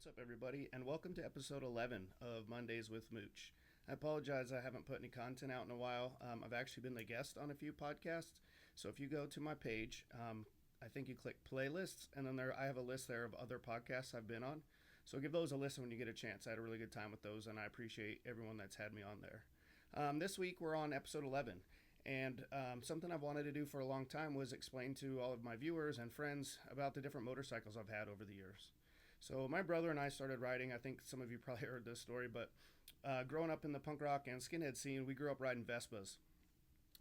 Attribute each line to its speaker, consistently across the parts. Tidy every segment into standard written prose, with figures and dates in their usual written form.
Speaker 1: What's up, everybody, and welcome to episode 11 of Mondays with Mooch. I apologize I haven't put any content out in a while. I've actually been the guest on a few podcasts, so if you go to my page, I think you click playlists, and then I have a list there of other podcasts I've been on. So give those a listen when you get a chance. I had a really good time with those, and I appreciate everyone that's had me on there. This week we're on episode 11, and something I've wanted to do for a long time was explain to all of my viewers and friends about the different motorcycles I've had over the years. So my brother and I started riding. I think some of you probably heard this story, but growing up in the punk rock and skinhead scene, we grew up riding Vespas,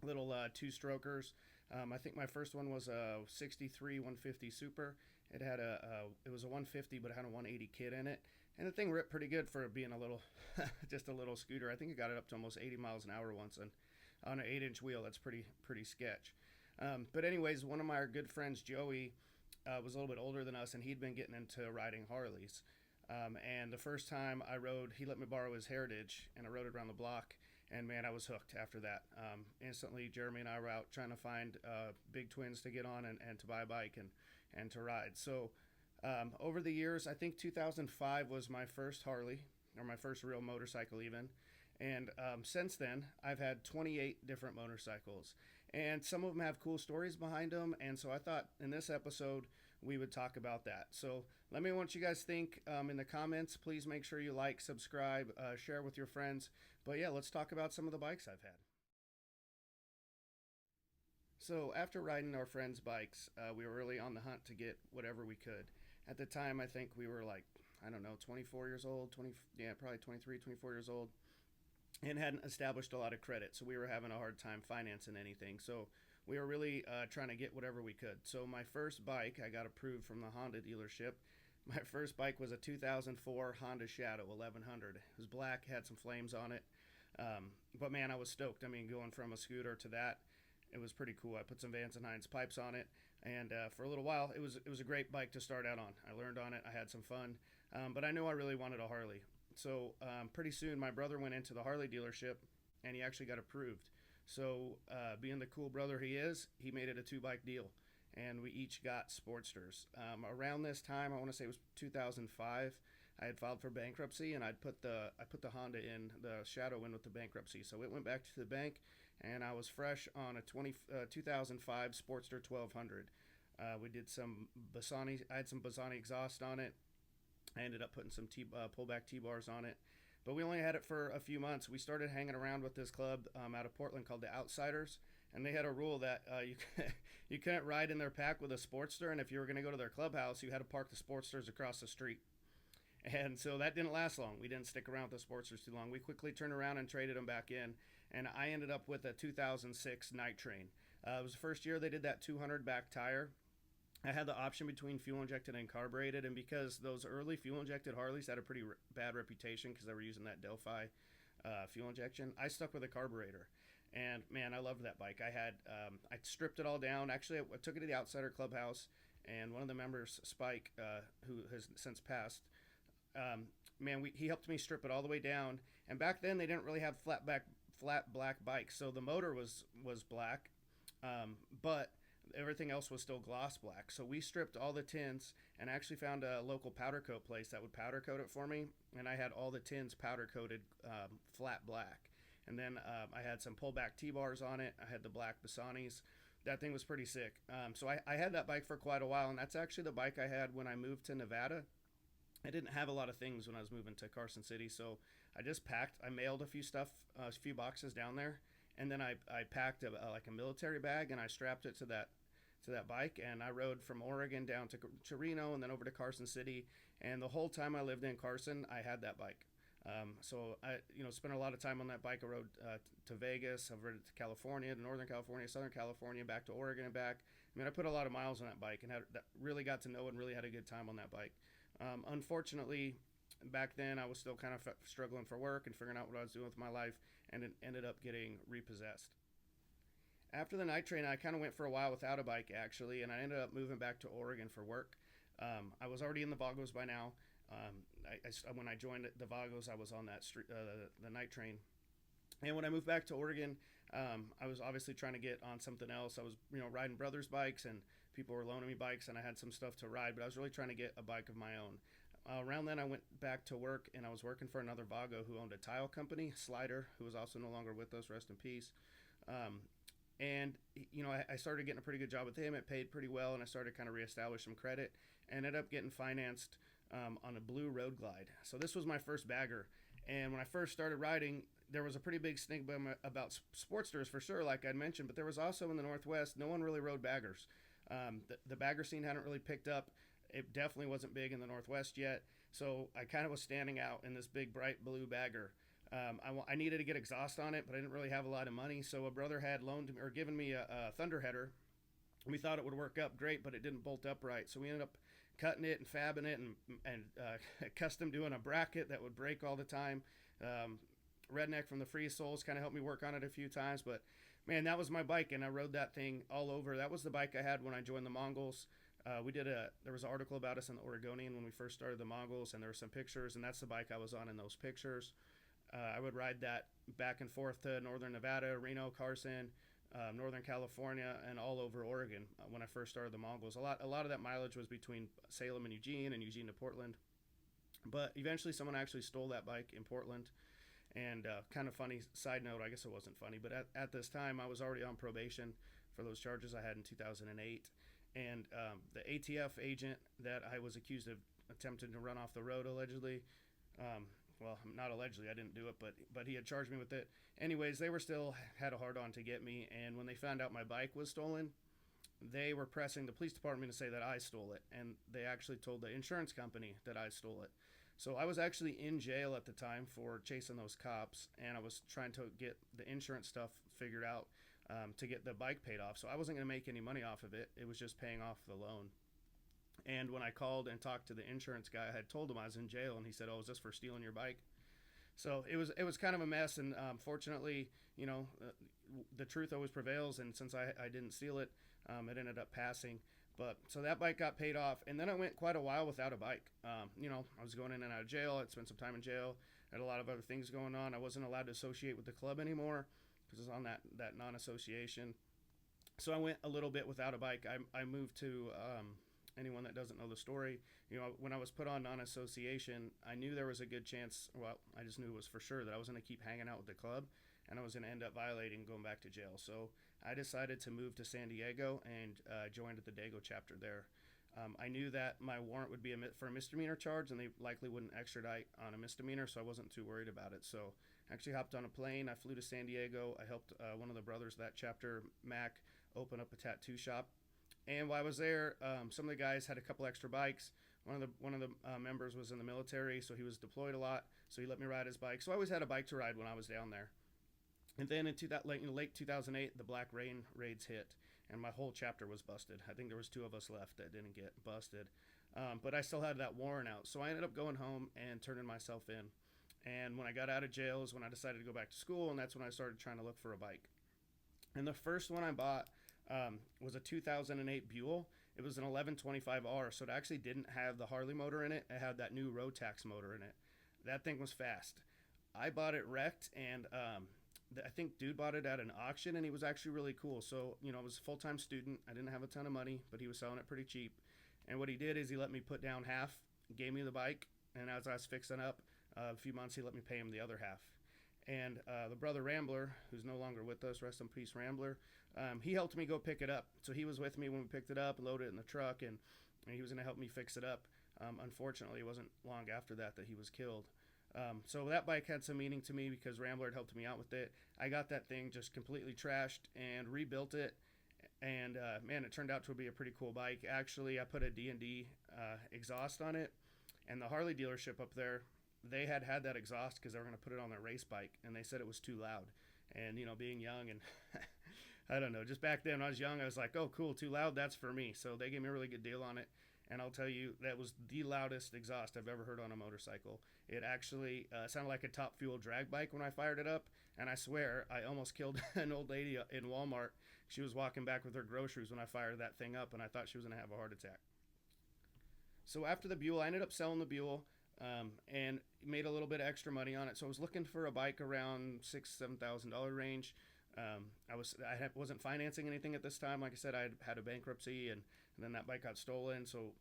Speaker 1: little two-strokers. I think my first one was a 63 150 Super. It had it was a 150, but it had a 180 kit in it, and the thing ripped pretty good for being a little, just a little scooter. I think it got it up to almost 80 miles an hour once, and on an 8-inch wheel, that's pretty sketch. But anyways, one of my good friends, Joey, was a little bit older than us, and he'd been getting into riding Harleys. And the first time I rode, he let me borrow his Heritage, and I rode it around the block, and man, I was hooked after that. Instantly, Jeremy and I were out trying to find big twins to get on and to buy a bike and to ride. So over the years, I think 2005 was my first Harley, or my first real motorcycle even. And since then, I've had 28 different motorcycles. And some of them have cool stories behind them. And so I thought in this episode, we would talk about that. So let me know what you guys think in the comments. Please make sure you like, subscribe, share with your friends. But yeah, let's talk about some of the bikes I've had. So after riding our friends' bikes, we were really on the hunt to get whatever we could. At the time, I think we were like, I don't know, 24 years old, probably 23, 24 years old, and hadn't established a lot of credit, so we were having a hard time financing anything. So we were really trying to get whatever we could. So my first bike, I got approved from the Honda dealership. My first bike was a 2004 Honda Shadow 1100. It was black, had some flames on it. But man, I was stoked. I mean, going from a scooter to that, it was pretty cool. I put some Vance and Hines pipes on it, and for a little while, it was a great bike to start out on. I learned on it. I had some fun, but I knew I really wanted a Harley. So pretty soon, my brother went into the Harley dealership, and he actually got approved. So being the cool brother he is, he made it a two-bike deal, and we each got Sportsters. Around this time, I want to say it was 2005, I had filed for bankruptcy, and I put the Honda in, the Shadow in with the bankruptcy. So it went back to the bank, and I was fresh on a 2005 Sportster 1200. We did some Bassani. I had some Bassani exhaust on it. I ended up putting some pullback T-bars on it. But we only had it for a few months. We started hanging around with this club out of Portland called the Outsiders, and they had a rule that you couldn't ride in their pack with a Sportster, and if you were going to go to their clubhouse, you had to park the Sportsters across the street. And so that didn't last long. We didn't stick around with the Sportsters too long. We quickly turned around and traded them back in, and I ended up with a 2006 Night Train. It was the first year they did that 200 back tire. I had the option between fuel injected and carbureted, and because those early fuel injected Harleys had a pretty bad reputation because they were using that Delphi fuel injection, I stuck with a carburetor. And man, I loved that bike. I stripped it all down. Actually, I took it to the Outsider Clubhouse, and one of the members, Spike, who has since passed, he helped me strip it all the way down. And back then, they didn't really have flat black bikes, so the motor was black, but everything else was still gloss black. So we stripped all the tints and actually found a local powder coat place that would powder coat it for me, and I had all the tins powder coated flat black. And then I had some pullback T-bars on it. I had the black Bassanis. That thing was pretty sick. So I had that bike for quite a while, and that's actually the bike I had when I moved to Nevada. I didn't have a lot of things when I was moving to Carson City, so I just packed. I mailed a few boxes down there, and then I packed like a military bag, and I strapped it to that bike, and I rode from Oregon down to Reno and then over to Carson City. And the whole time I lived in Carson, I had that bike. So I spent a lot of time on that bike. I rode to Vegas. I've rode to California, to Northern California, Southern California, back to Oregon and back. I mean, I put a lot of miles on that bike and really got to know and really had a good time on that bike. Unfortunately, back then I was still kind of struggling for work and figuring out what I was doing with my life, and it ended up getting repossessed. After the Night Train, I kind of went for a while without a bike, actually, and I ended up moving back to Oregon for work. I was already in the Vagos by now. When I joined the Vagos, I was on that the Night Train. And when I moved back to Oregon, I was obviously trying to get on something else. I was, riding brothers' bikes, and people were loaning me bikes, and I had some stuff to ride, but I was really trying to get a bike of my own. Around then, I went back to work, and I was working for another Vago who owned a tile company, Slider, who was also no longer with us. Rest in peace. Um, and I started getting a pretty good job with him. It paid pretty well, and I started kind of reestablish some credit. Ended up getting financed on a blue Road Glide. So this was my first bagger. And when I first started riding, there was a pretty big stigma about Sportsters for sure, like I'd mentioned. But there was also in the Northwest, no one really rode baggers. The bagger scene hadn't really picked up. It definitely wasn't big in the Northwest yet. So I kind of was standing out in this big bright blue bagger. I needed to get exhaust on it, but I didn't really have a lot of money. So a brother had loaned me, or given me a Thunderheader. We thought it would work up great, but it didn't bolt up right. So we ended up cutting it and fabbing it and custom doing a bracket that would break all the time. Redneck from the Free Souls kind of helped me work on it a few times, but man, that was my bike, and I rode that thing all over. That was the bike I had when I joined the Mongols. There was an article about us in the Oregonian when we first started the Mongols, and there were some pictures, and that's the bike I was on in those pictures. I would ride that back and forth to northern Nevada, Reno, Carson, Northern California, and all over Oregon when I first started the Mongols. A lot of that mileage was between Salem and Eugene to Portland. But eventually someone actually stole that bike in Portland. And kind of funny side note, I guess it wasn't funny, but at this time I was already on probation for those charges I had in 2008. And the ATF agent that I was accused of attempting to run off the road allegedly, well, not allegedly, I didn't do it, but he had charged me with it. Anyways, they were still had a hard on to get me, and when they found out my bike was stolen, they were pressing the police department to say that I stole it, and they actually told the insurance company that I stole it. So I was actually in jail at the time for chasing those cops, and I was trying to get the insurance stuff figured out to get the bike paid off. So I wasn't going to make any money off of it. It was just paying off the loan. And when I called and talked to the insurance guy, I had told him I was in jail, and he said, "Oh, is this for stealing your bike?" So it was kind of a mess, and fortunately, the truth always prevails, and since I didn't steal it, it ended up passing. But so that bike got paid off, and then I went quite a while without a bike. I was going in and out of jail. I'd spent some time in jail. I had a lot of other things going on. I wasn't allowed to associate with the club anymore because it was on that non-association. So I went a little bit without a bike. I moved to anyone that doesn't know the story, when I was put on non-association, I knew there was a good chance, well, I just knew it was for sure that I was going to keep hanging out with the club, and I was going to end up violating going back to jail. So I decided to move to San Diego and joined the Dago chapter there. I knew that my warrant would be for a misdemeanor charge, and they likely wouldn't extradite on a misdemeanor, so I wasn't too worried about it. So I actually hopped on a plane. I flew to San Diego. I helped one of the brothers of that chapter, Mac, open up a tattoo shop. And while I was there, some of the guys had a couple extra bikes. One of the members was in the military, so he was deployed a lot. So he let me ride his bike. So I always had a bike to ride when I was down there. And then in late 2008, the Black Rain raids hit, and my whole chapter was busted. I think there was 2 of us left that didn't get busted, but I still had that warrant out. So I ended up going home and turning myself in. And when I got out of jail is when I decided to go back to school, and that's when I started trying to look for a bike. And the first one I bought was a 2008 Buell. It was an 1125R, so it actually didn't have the Harley motor in it. It had that new Rotax motor in it. That thing was fast. I bought it wrecked, and I think dude bought it at an auction, and he was actually really cool. So, I was a full-time student. I didn't have a ton of money, but he was selling it pretty cheap. And what he did is he let me put down half, gave me the bike, and as I was fixing up a few months, he let me pay him the other half. And the brother Rambler, who's no longer with us, rest in peace Rambler, he helped me go pick it up. So he was with me when we picked it up and loaded it in the truck, and he was going to help me fix it up. Unfortunately, it wasn't long after that he was killed. So that bike had some meaning to me because Rambler had helped me out with it. I got that thing just completely trashed and rebuilt it, and man, it turned out to be a pretty cool bike. Actually, I put a D&D exhaust on it, and the Harley dealership up there, they had that exhaust because they were going to put it on their race bike, and they said it was too loud. And being young, and I don't know, just back then when I was young, I was like, oh cool, too loud, that's for me. So they gave me a really good deal on it, and I'll tell you, that was the loudest exhaust I've ever heard on a motorcycle. It actually sounded like a Top Fuel drag bike when I fired it up, and I swear I almost killed an old lady in Walmart. She was walking back with her groceries when I fired that thing up, and I thought she was going to have a heart attack. So after the Buell, I ended up selling the Buell, and made a little bit of extra money on it. So I was looking for a bike around $6,000-$7,000 range. I wasn't financing anything at this time. Like I said, I had a bankruptcy, and then that bike got stolen. So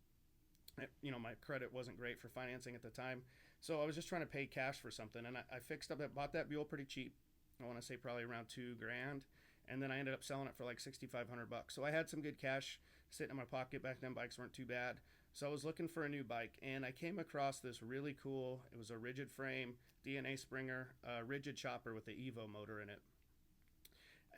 Speaker 1: My credit wasn't great for financing at the time. So I was just trying to pay cash for something. And I fixed up, bought that Buell pretty cheap. I want to say probably around 2 grand. And then I ended up selling it for like 6,500 bucks. So I had some good cash sitting in my pocket. Back then bikes weren't too bad. So I was looking for a new bike, and I came across this really cool, it was a rigid frame, Dyna Springer, rigid chopper with the Evo motor in it.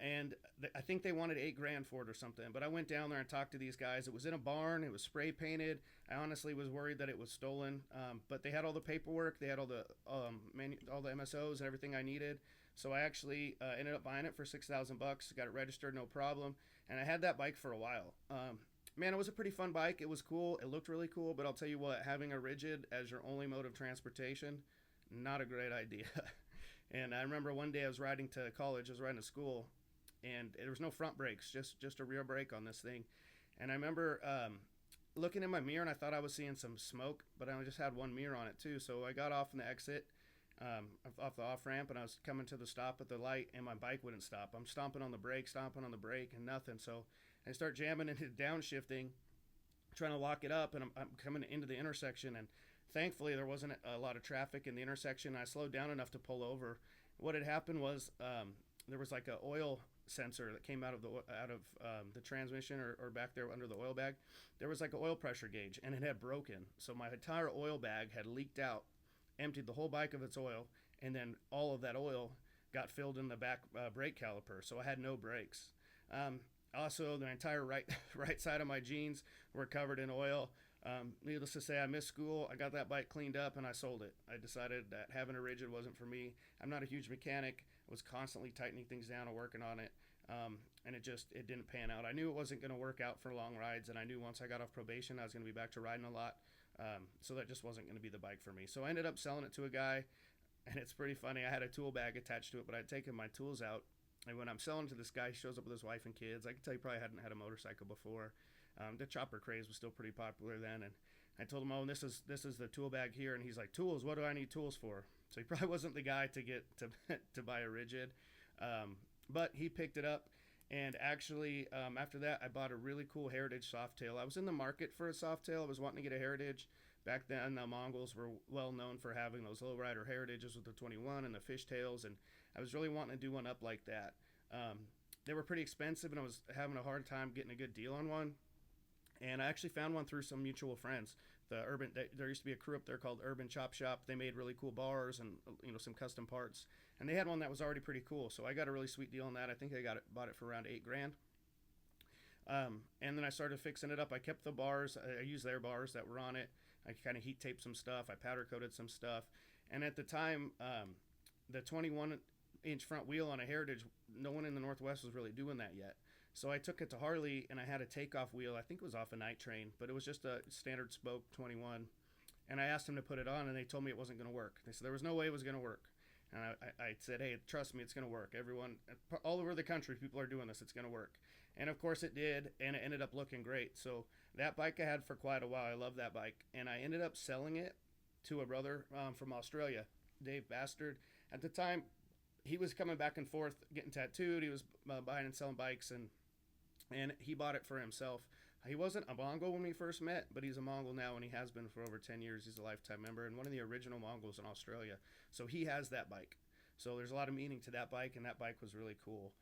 Speaker 1: And I think they wanted 8 grand for it or something. But I went down there and talked to these guys. It was in a barn. It was spray painted. I honestly was worried that it was stolen. But they had all the paperwork. They had all the all the MSOs and everything I needed. So I actually ended up buying it for 6,000 bucks. Got it registered, no problem. And I had that bike for a while. Man, it was a pretty fun bike. It was cool. It looked really cool. But I'll tell you what, having a rigid as your only mode of transportation, not a great idea. And I remember one day I was riding to college. I was riding to school. And there was no front brakes, just a rear brake on this thing. And I remember looking in my mirror, and I thought I was seeing some smoke, but I just had one mirror on it too. So I got off in the exit, off the off ramp, and I was coming to the stop at the light, and my bike wouldn't stop. I'm stomping on the brake, and nothing. So I start jamming into downshifting, trying to lock it up, and I'm coming into the intersection, and thankfully there wasn't a lot of traffic in the intersection. I slowed down enough to pull over. What had happened was there was like an oil sensor that came out of the transmission or back there under the oil bag. There was like an oil pressure gauge, and it had broken. So my entire oil bag had leaked out, emptied the whole bike of its oil, and then all of that oil got filled in the back brake caliper. So I had no brakes. Also, the entire right side of my jeans were covered in oil. Needless to say, I missed school. I got that bike cleaned up and I sold it. I decided that having a rigid wasn't for me. I'm not a huge mechanic. I was constantly tightening things down and working on it. And it didn't pan out. I knew it wasn't going to work out for long rides, and I knew once I got off probation I was going to be back to riding a lot. So that just wasn't going to be the bike for me. So I ended up selling it to a guy, and it's pretty funny. I had a tool bag attached to it, but I'd taken my tools out. And when I'm selling to this guy, he shows up with his wife and kids. I can tell you probably hadn't had a motorcycle before. The chopper craze was still pretty popular then, and I told him, "Oh, this is the tool bag here," and he's like, "Tools? What do I need tools for?" So he probably wasn't the guy to get to buy a rigid, but he picked it up, and actually after that, I bought a really cool Heritage Softail. I was in the market for a Softail. I was wanting to get a Heritage. Back then, the Mongols were well known for having those lowrider Heritages with the 21 and the fishtails, and I was really wanting to do one up like that. They were pretty expensive, and I was having a hard time getting a good deal on one. And I actually found one through some mutual friends. There used to be a crew up there called Urban Chop Shop. They made really cool bars and some custom parts. And they had one that was already pretty cool. So I got a really sweet deal on that. I think I bought it for around 8 grand. And then I started fixing it up. I kept the bars. I used their bars that were on it. I kind of heat taped some stuff. I powder coated some stuff. And at the time, the 21-inch front wheel on a Heritage, no one in the Northwest was really doing that yet. So I took it to Harley, and I had a takeoff wheel. I think it was off a Night Train, but it was just a standard spoke 21. And I asked them to put it on, and they told me it wasn't going to work. They said there was no way it was going to work. And I said, "Hey, trust me, it's going to work. Everyone, all over the country, people are doing this. It's going to work." And of course it did, and it ended up looking great. So that bike I had for quite a while. I love that bike. And I ended up selling it to a brother from Australia, Dave Bastard. At the time, he was coming back and forth, getting tattooed. He was buying and selling bikes, and he bought it for himself. He wasn't a Mongol when we first met, but he's a Mongol now, and he has been for over 10 years. He's a lifetime member and one of the original Mongols in Australia. So he has that bike. So there's a lot of meaning to that bike, and that bike was really cool.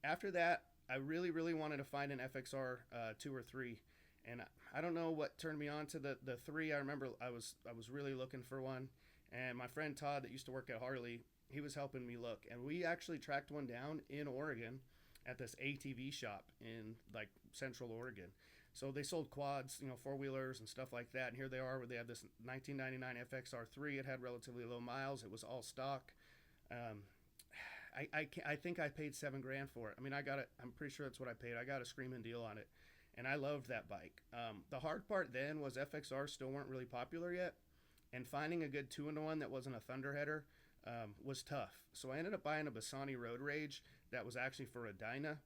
Speaker 1: After that, I really, really wanted to find an FXR 2 or 3. And I don't know what turned me on to the 3. I remember I was really looking for one. And my friend Todd that used to work at Harley, he was helping me look. And we actually tracked one down in Oregon at this ATV shop in like Central Oregon. So they sold quads, 4-wheelers and stuff like that. And here they are, where they had this 1999 FXR3. It had relatively low miles. It was all stock. I think I paid $7 grand for it. I mean, I got it. I'm pretty sure that's what I paid. I got a screaming deal on it, and I loved that bike. The hard part then was FXR still weren't really popular yet, and finding a good 2-in-1 that wasn't a Thunderheader was tough. So I ended up buying a Bassani Road Rage that was actually for a Dyna,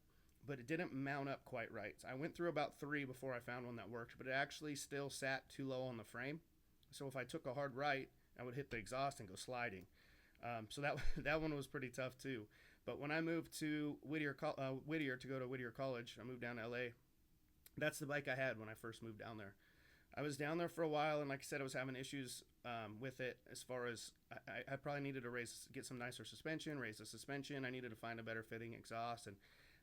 Speaker 1: but it didn't mount up quite right. So I went through about 3 before I found one that worked, but it actually still sat too low on the frame. So if I took a hard right, I would hit the exhaust and go sliding. So that one was pretty tough too. But when I moved to Whittier to go to Whittier College, I moved down to LA. That's the bike I had when I first moved down there. I was down there for a while, and like I said, I was having issues with it as far as I probably needed to get some nicer suspension, raise the suspension. I needed to find a better fitting exhaust, and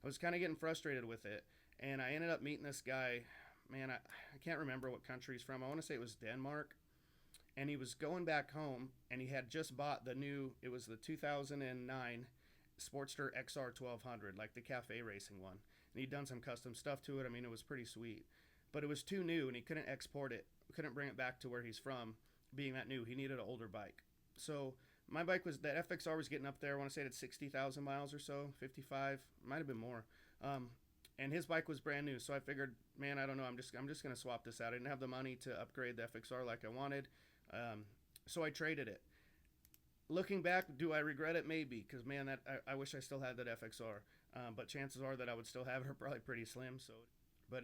Speaker 1: I was kind of getting frustrated with it. And I ended up meeting this guy. Man, I can't remember what country he's from. I want to say it was Denmark. And he was going back home, and he had just bought it was the 2009 Sportster XR 1200, like the cafe racing one. And he'd done some custom stuff to it. I mean, it was pretty sweet. But it was too new, and he couldn't export it, couldn't bring it back to where he's from, being that new. He needed an older bike. So my bike that FXR was getting up there. I want to say it had 60,000 miles or so, 55, might have been more. And his bike was brand new, so I figured, man, I don't know, I'm just gonna swap this out. I didn't have the money to upgrade the FXR like I wanted, so I traded it. Looking back, do I regret it? Maybe, because man, I wish I still had that FXR. But chances are that I would still have it, probably pretty slim. So, but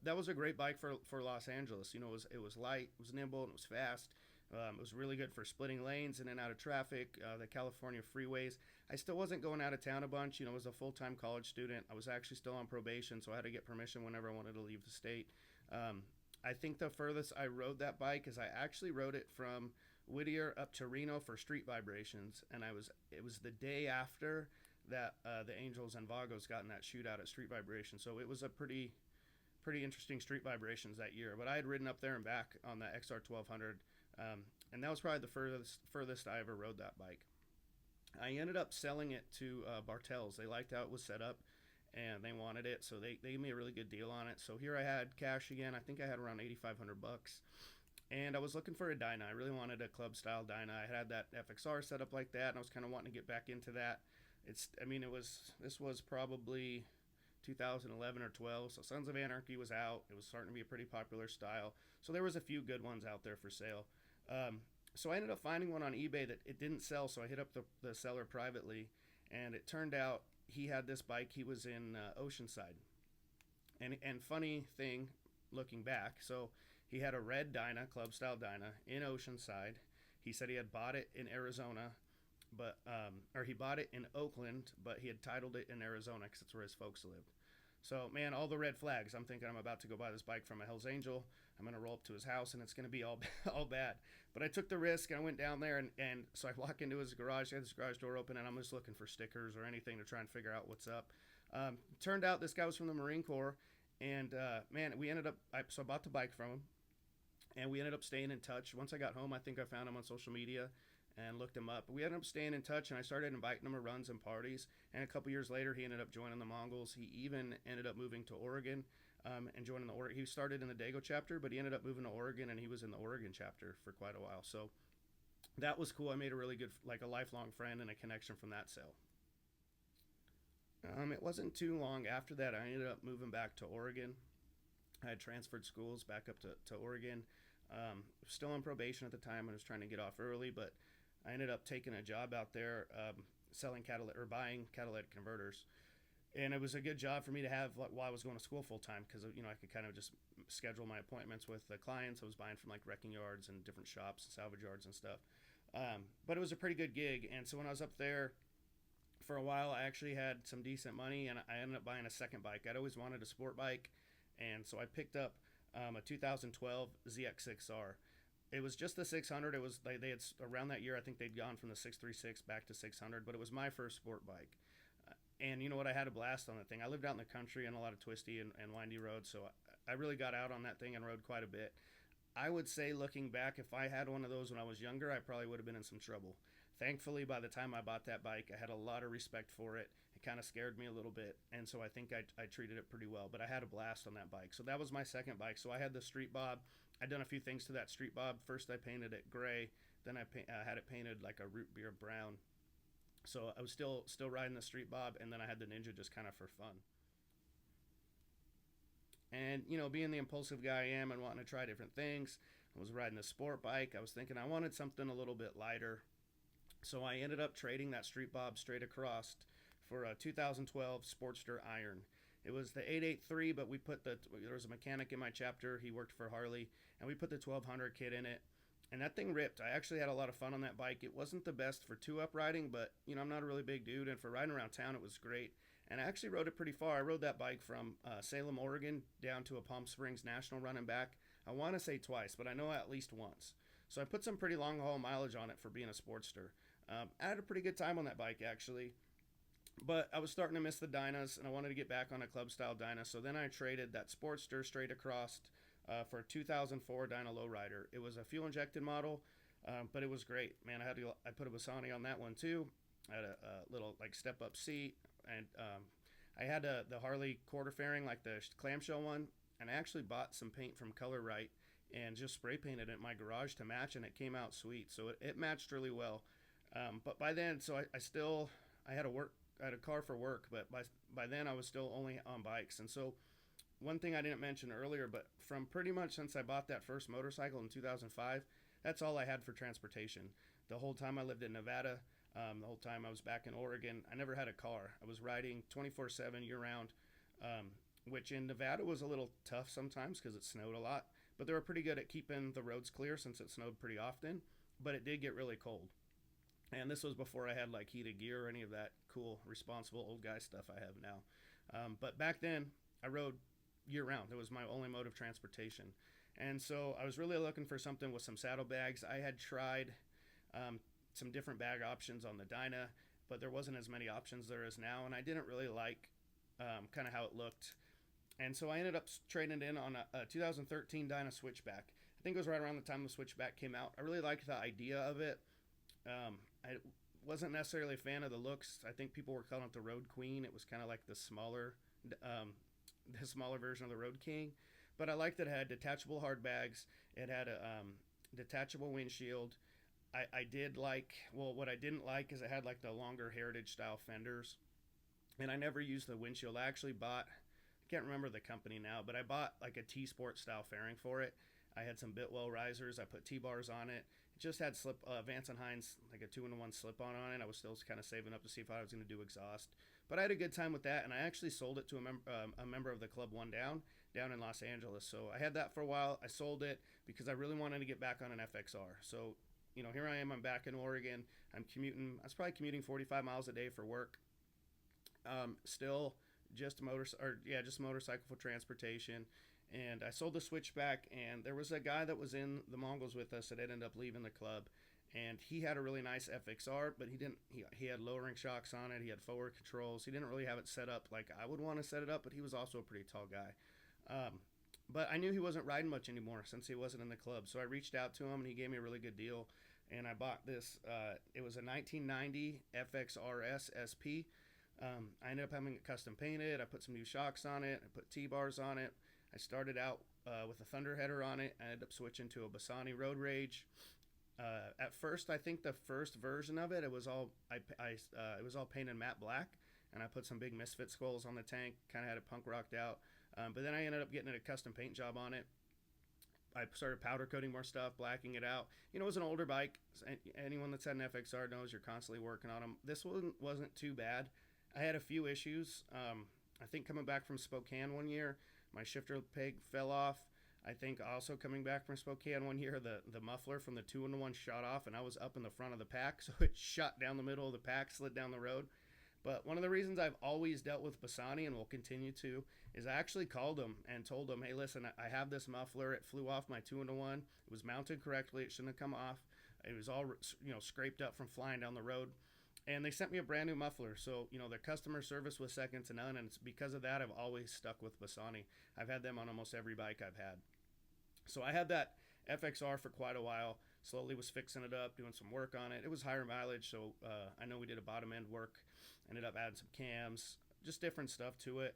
Speaker 1: that was a great bike for Los Angeles. You know, it was light, it was nimble, and it was fast. It was really good for splitting lanes in and out of traffic, the California freeways. I still wasn't going out of town a bunch. You know, I was a full-time college student. I was actually still on probation, so I had to get permission whenever I wanted to leave the state. I think the furthest I rode that bike is I actually rode it from Whittier up to Reno for street vibrations, and it was the day after that the Angels and Vagos got in that shootout at street vibrations. So it was a pretty interesting street vibrations that year. But I had ridden up there and back on that XR 1200. And that was probably the furthest I ever rode that bike. I ended up selling it to Bartels. They liked how it was set up, and they wanted it, so they gave me a really good deal on it. So here I had cash again. I think I had around $8,500, and I was looking for a Dyna. I really wanted a club style Dyna. I had that FXR set up like that, and I was kind of wanting to get back into that. This was probably 2011 or 12, so Sons of Anarchy was out. It was starting to be a pretty popular style, so there was a few good ones out there for sale. So I ended up finding one on eBay that it didn't sell, so I hit up the seller privately, and it turned out he had this bike. He was in Oceanside, and funny thing, looking back, so he had a red Dyna, club style Dyna, in Oceanside. He said he had bought it in Arizona, or he bought it in Oakland, but he had titled it in Arizona because that's where his folks lived. So, man, all the red flags. I'm thinking I'm about to go buy this bike from a Hell's Angel. I'm going to roll up to his house, and it's going to be all bad. But I took the risk, and I went down there, and so I walk into his garage. He had his garage door open, and I'm just looking for stickers or anything to try and figure out what's up. Turned out this guy was from the Marine Corps, and, man, so I bought the bike from him, and we ended up staying in touch. Once I got home, I think I found him on social media and looked him up. We ended up staying in touch, and I started inviting him to runs and parties. And a couple years later, he ended up joining the Mongols. He even ended up moving to Oregon and joining the Oregon. He started in the Dago chapter, but he ended up moving to Oregon, and he was in the Oregon chapter for quite a while. So that was cool. I made a really good, like a lifelong friend and a connection from that sale. It wasn't too long after that, I ended up moving back to Oregon. I had transferred schools back up to Oregon. Still on probation at the time. I was trying to get off early, but I ended up taking a job out there buying catalytic converters. And it was a good job for me to have while I was going to school full time because, you know, I could kind of just schedule my appointments with the clients. I was buying from like wrecking yards and different shops and salvage yards and stuff. But it was a pretty good gig. And so when I was up there for a while, I actually had some decent money, and I ended up buying a second bike. I'd always wanted a sport bike, and so I picked up a 2012 ZX6R. It was just the 600. It was they had around that year. I think they'd gone from the 636 back to 600, but it was my first sport bike. And you know what? I had a blast on that thing. I lived out in the country on a lot of twisty and windy roads, so I really got out on that thing and rode quite a bit. I would say, looking back, if I had one of those when I was younger, I probably would have been in some trouble. Thankfully, by the time I bought that bike, I had a lot of respect for it. It kind of scared me a little bit, and so I think I treated it pretty well. But I had a blast on that bike. So that was my second bike. So I had the Street Bob. I'd done a few things to that Street Bob. First, I painted it gray. Then I had it painted like a root beer brown. So I was still riding the Street Bob, and then I had the Ninja just kind of for fun. And, you know, being the impulsive guy I am and wanting to try different things, I was riding the sport bike. I was thinking I wanted something a little bit lighter. So I ended up trading that Street Bob straight across for a 2012 Sportster Iron. It was the 883, but there was a mechanic in my chapter. He worked for Harley, and we put the 1200 kit in it. And that thing ripped. I actually had a lot of fun on that bike. It wasn't the best for two-up riding, but, you know, I'm not a really big dude, and for riding around town, it was great. And I actually rode it pretty far. I rode that bike from Salem, Oregon, down to a Palm Springs National run and back. I want to say twice, but I know at least once. So I put some pretty long haul mileage on it for being a Sportster. I had a pretty good time on that bike, actually. But I was starting to miss the Dynas, and I wanted to get back on a club style Dyna. So then I traded that Sportster straight across for a 2004 Dyna Lowrider. It was a fuel injected model, but it was great, man. I put a Bassani on that one too. I had a little like step up seat, and I had the Harley quarter fairing, like the clamshell one, and I actually bought some paint from Color Right and just spray painted it in my garage to match, and it came out sweet. So it matched really well. But by then, so I had a car for work, but by then I was still only on bikes. And so one thing I didn't mention earlier, but from pretty much since I bought that first motorcycle in 2005, that's all I had for transportation. The whole time I lived in Nevada, the whole time I was back in Oregon, I never had a car. I was riding 24/7 year round, which in Nevada was a little tough sometimes because it snowed a lot, but they were pretty good at keeping the roads clear since it snowed pretty often, but it did get really cold. And this was before I had like heated gear or any of that cool, responsible old guy stuff I have now. But back then, I rode year round. It was my only mode of transportation. And so I was really looking for something with some saddlebags. I had tried some different bag options on the Dyna, but there wasn't as many options there is now. And I didn't really like kind of how it looked. And so I ended up trading it in on a 2013 Dyna Switchback. I think it was right around the time the Switchback came out. I really liked the idea of it. I wasn't necessarily a fan of the looks. I think people were calling it the Road Queen. It was kind of like the smaller version of the Road King. But I liked that it had detachable hard bags. It had a detachable windshield. I did like, well, what I didn't like is it had like the longer heritage style fenders. And I never used the windshield. I actually bought, I can't remember the company now, but I bought like a T-Sport style fairing for it. I had some Buell risers. I put T-bars on it. It just had Vance & Hines, like a 2-in-1 slip-on on it. I was still kind of saving up to see if I was going to do exhaust. But I had a good time with that, and I actually sold it to a member of the Club One Down in Los Angeles. So I had that for a while. I sold it because I really wanted to get back on an FXR. So, you know, here I am. I'm back in Oregon. I'm commuting. I was probably commuting 45 miles a day for work. Still just motorcycle for transportation. And I sold the Switchback, and there was a guy that was in the Mongols with us that ended up leaving the club, and he had a really nice FXR, but he had lowering shocks on it. He had forward controls. He didn't really have it set up like I would want to set it up, but he was also a pretty tall guy. But I knew he wasn't riding much anymore since he wasn't in the club, so I reached out to him, and he gave me a really good deal, and I bought this. It was a 1990 FXRS SP. I ended up having it custom painted. I put some new shocks on it. I put T-bars on it. I started out with a Thunder header on it. I ended up switching to a Bassani Road Rage. At first, I think the first version of it, it was all painted matte black, and I put some big Misfit skulls on the tank. Kind of had it punk rocked out. But then I ended up getting a custom paint job on it. I started powder coating more stuff, blacking it out. You know, it was an older bike. Anyone that's had an FXR knows you're constantly working on them. This one wasn't too bad. I had a few issues. I think coming back from Spokane one year, my shifter peg fell off. I think also coming back from Spokane one year, the muffler from the 2-in-1 shot off, and I was up in the front of the pack, so it shot down the middle of the pack, slid down the road. But one of the reasons I've always dealt with Bassani and will continue to is I actually called them and told them, hey, listen, I have this muffler. It flew off my 2-in-1. It was mounted correctly. It shouldn't have come off. It was all, scraped up from flying down the road. And they sent me a brand new muffler. So, their customer service was second to none. And it's because of that, I've always stuck with Bassani. I've had them on almost every bike I've had. So I had that FXR for quite a while. Slowly was fixing it up, doing some work on it. It was higher mileage. So I know we did a bottom end work. Ended up adding some cams, just different stuff to it.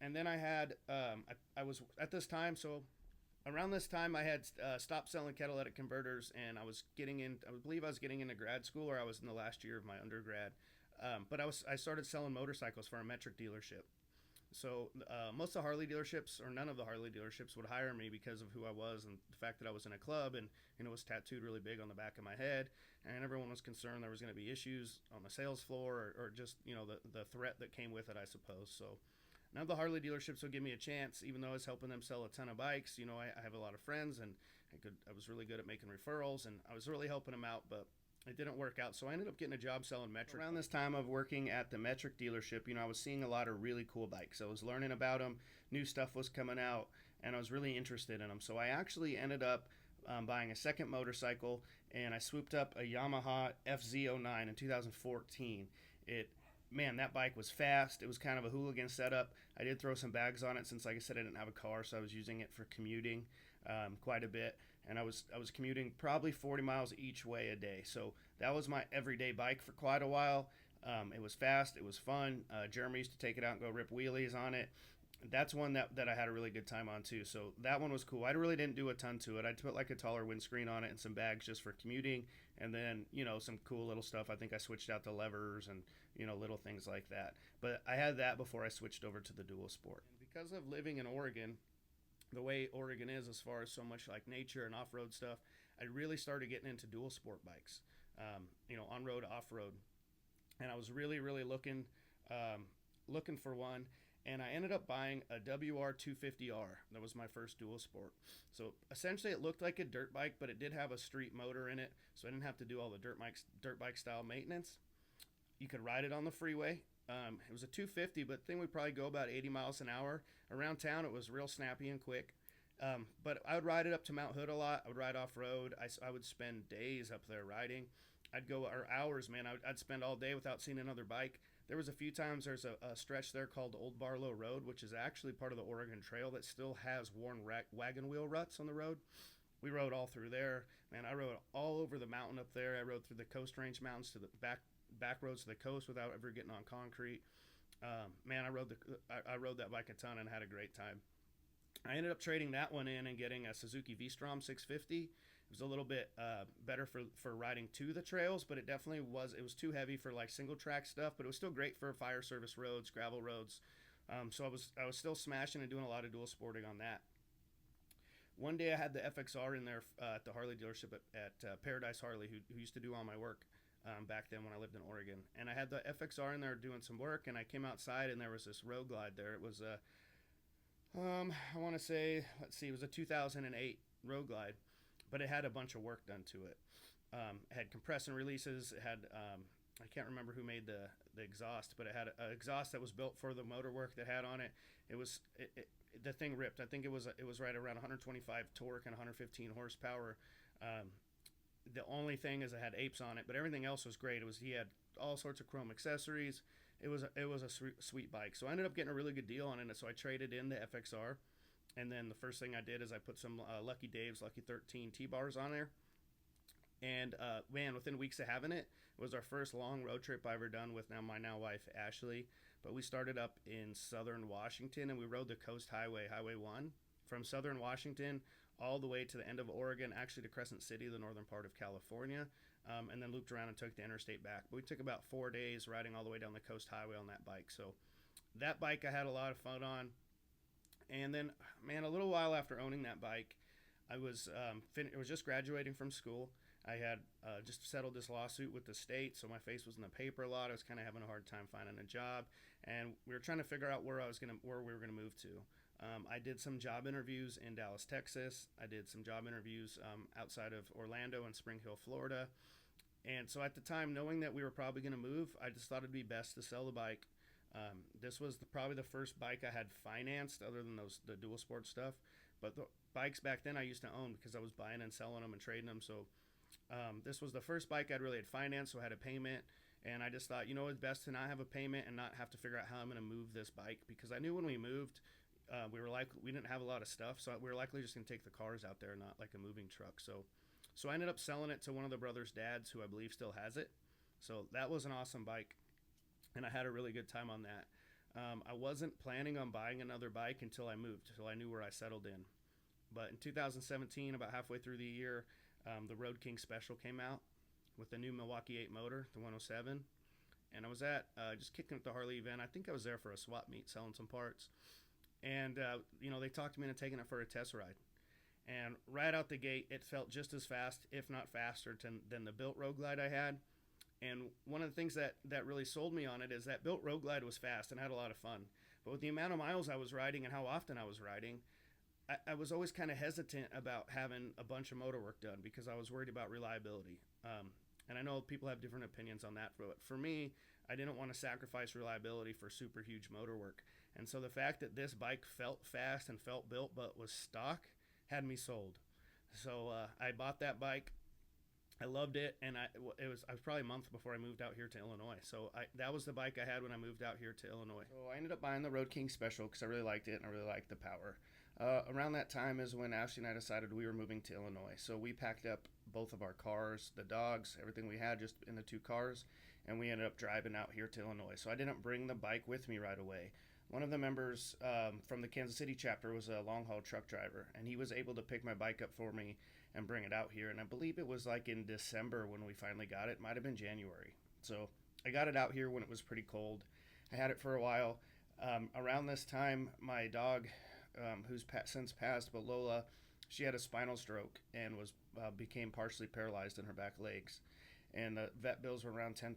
Speaker 1: And then I had, I was at this time, so around this time I had stopped selling catalytic converters, and I believe I was getting into grad school, or I was in the last year of my undergrad. But I started selling motorcycles for a metric dealership. So most of the Harley dealerships, or none of the Harley dealerships, would hire me because of who I was and the fact that I was in a club and was tattooed really big on the back of my head, and everyone was concerned there was going to be issues on the sales floor or just the threat that came with it, I suppose. So none of the Harley dealerships would give me a chance, even though I was helping them sell a ton of bikes. I have a lot of friends, and I was really good at making referrals, and I was really helping them out, but it didn't work out. So I ended up getting a job selling metric. Around this time of working at the metric dealership, I was seeing a lot of really cool bikes. I was learning about them. New stuff was coming out, and I was really interested in them. So I actually ended up buying a second motorcycle, and I swooped up a Yamaha FZ09 in 2014. It Man, that bike was fast. It was kind of a hooligan setup. I did throw some bags on it since, like I said, I didn't have a car, so I was using it for commuting quite a bit. And I was commuting probably 40 miles each way a day. So that was my everyday bike for quite a while. It was fast. It was fun. Jeremy used to take it out and go rip wheelies on it. That's one that I had a really good time on too. So that one was cool. I really didn't do a ton to it. I put like a taller windscreen on it and some bags just for commuting, and then some cool little stuff. I think I switched out the levers and little things like that. But I had that before I switched over to the dual sport. And because of living in Oregon, the way Oregon is as far as so much like nature and off-road stuff, I really started getting into dual sport bikes. On-road, off-road, and I was really looking for one. And I ended up buying a WR250R. That was my first dual sport. So essentially it looked like a dirt bike, but it did have a street motor in it, so I didn't have to do all the dirt bike style maintenance. You could ride it on the freeway. It was a 250, but the thing would probably go about 80 miles an hour. Around town, it was real snappy and quick. But I would ride it up to Mount Hood a lot. I would ride off-road. I would spend days up there riding. Or hours, man. I'd spend all day without seeing another bike. There was a few times there's a stretch there called Old Barlow Road, which is actually part of the Oregon Trail that still has worn wagon wheel ruts on the road. We rode all through there. Man, I rode all over the mountain up there. I rode through the Coast Range Mountains to the back roads to the coast without ever getting on concrete. Man, I rode that bike a ton and had a great time. I ended up trading that one in and getting a Suzuki V-Strom 650. It was a little bit better for riding to the trails, but it was too heavy for like single track stuff, but it was still great for fire service roads, gravel roads. So I was still smashing and doing a lot of dual sporting on that. One day I had the FXR in there at the Harley dealership at Paradise Harley, who used to do all my work back then when I lived in Oregon. And I had the FXR in there doing some work, and I came outside and there was this Road Glide there. It was I want to say, it was a 2008 Road Glide, but it had a bunch of work done to it. It had compressor releases. It had I can't remember who made the exhaust, but it had an exhaust that was built for the motor work that had on it. The thing ripped. I think it was right around 125 torque and 115 horsepower. The only thing is it had apes on it, but everything else was great. He had all sorts of chrome accessories. It was a sweet bike. So I ended up getting a really good deal on it. So I traded in the FXR, and then the first thing I did is I put some Lucky Dave's Lucky 13 T-bars on there. And man, within weeks of having it, it was our first long road trip I ever done with my now wife Ashley. But we started up in southern Washington, and we rode the Coast Highway, Highway 1, from southern Washington all the way to the end of Oregon, actually to Crescent City, the northern part of California, and then looped around and took the interstate back. But we took about 4 days riding all the way down the Coast Highway on that bike. So that bike I had a lot of fun on. And then, man, a little while after owning that bike, I was just graduating from school. I had just settled this lawsuit with the state, so my face was in the paper a lot. I was kind of having a hard time finding a job, and we were trying to figure out where we were gonna move to. I did some job interviews in Dallas, Texas. I did some job interviews outside of Orlando and Spring Hill, Florida. And so at the time, knowing that we were probably going to move, I just thought it'd be best to sell the bike. This was probably the first bike I had financed other than the dual sport stuff. But the bikes back then I used to own because I was buying and selling them and trading them. So this was the first bike I'd really had financed, so I had a payment. And I just thought, it's best to not have a payment and not have to figure out how I'm going to move this bike, because I knew when we moved, we didn't have a lot of stuff, so we were likely just going to take the cars out there, not like a moving truck. So I ended up selling it to one of the brothers' dads, who I believe still has it. So that was an awesome bike, and I had a really good time on that. I wasn't planning on buying another bike until I moved, until I knew where I settled in. But in 2017, about halfway through the year, the Road King Special came out with the new Milwaukee 8 motor, the 107. And I was just kicking at the Harley event. I think I was there for a swap meet selling some parts. And, they talked me into taking it for a test ride. And right out the gate, it felt just as fast, if not faster, than the built Road Glide I had. And one of the things that really sold me on it is that built Road Glide was fast and had a lot of fun. But with the amount of miles I was riding and how often I was riding, I was always kind of hesitant about having a bunch of motor work done because I was worried about reliability. And I know people have different opinions on that, but for me, I didn't want to sacrifice reliability for super huge motor work. And so the fact that this bike felt fast and felt built but was stock had me sold. So I bought that bike. I loved it, and I was probably a month before I moved out here to Illinois. So that was the bike I had when I moved out here to Illinois. So I ended up buying the Road King Special because I really liked it and I really liked the power. Around that time is when Ashley and I decided we were moving to Illinois. So we packed up both of our cars, the dogs, everything we had just in the 2 cars, and we ended up driving out here to Illinois. So I didn't bring the bike with me right away. One of the members from the Kansas City chapter was a long-haul truck driver, and he was able to pick my bike up for me and bring it out here. And I believe it was like in December when we finally got it. Might have been January. So I got it out here when it was pretty cold. I had it for a while. Around this time, my dog, who's since passed, but Lola, she had a spinal stroke and became partially paralyzed in her back legs. And the vet bills were around $10,000.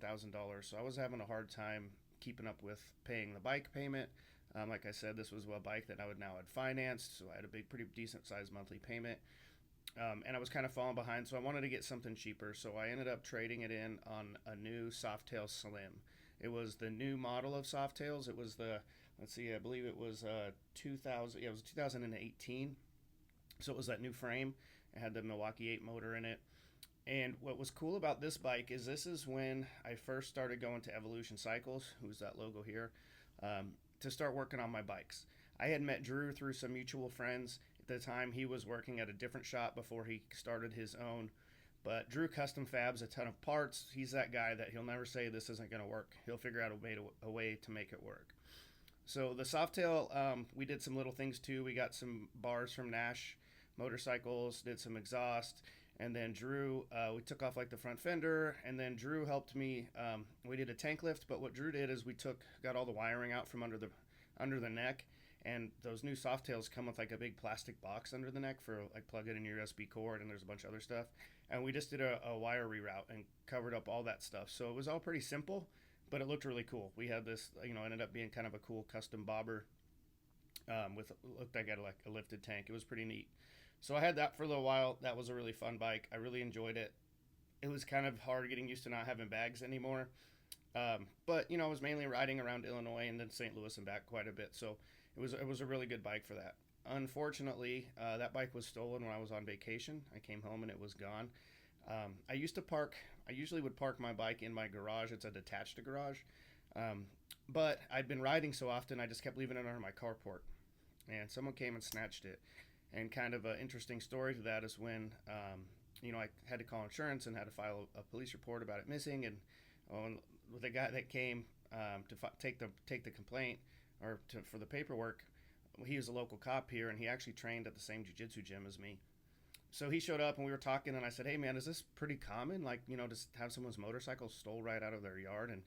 Speaker 1: So I was having a hard time keeping up with paying the bike payment. Like I said, this was a bike that I would now had financed, so I had a pretty decent sized monthly payment. And I was kind of falling behind, so I wanted to get something cheaper. So I ended up trading it in on a new Softail Slim. It was the new model of Softails. It was I believe it was 2000. Yeah, it was 2018. So it was that new frame. It had the Milwaukee 8 motor in it. And what was cool about this bike is this is when I first started going to Evolution Cycles, who's that logo here, to start working on my bikes. I had met Drew through some mutual friends. At the time, he was working at a different shop before he started his own. But Drew custom fabs a ton of parts. He's that guy that he'll never say this isn't going to work. He'll figure out a way to make it work. So the Softail, we did some little things too. We got some bars from Nash Motorcycles, did some exhaust. And then Drew, we took off like the front fender, and then Drew helped me. We did a tank lift, but what Drew did is got all the wiring out from under the neck, and those new Softails come with like a big plastic box under the neck for like plug it in your USB cord, and there's a bunch of other stuff. And we just did a wire reroute and covered up all that stuff. So it was all pretty simple, but it looked really cool. We had this, ended up being kind of a cool custom bobber looked like a lifted tank. It was pretty neat. So I had that for a little while. That was a really fun bike. I really enjoyed it. It was kind of hard getting used to not having bags anymore. But I was mainly riding around Illinois and then St. Louis and back quite a bit. So it was a really good bike for that. Unfortunately, that bike was stolen when I was on vacation. I came home and it was gone. I usually would park my bike in my garage. It's a detached garage. But I'd been riding so often, I just kept leaving it under my carport. And someone came and snatched it. And kind of an interesting story to that is when, I had to call insurance and had to file a police report about it missing. And the guy that came to take the complaint for the paperwork, he was a local cop here, and he actually trained at the same jiu-jitsu gym as me. So he showed up, and we were talking, and I said, "Hey, man, is this pretty common? Like, just have someone's motorcycle stole right out of their yard?" And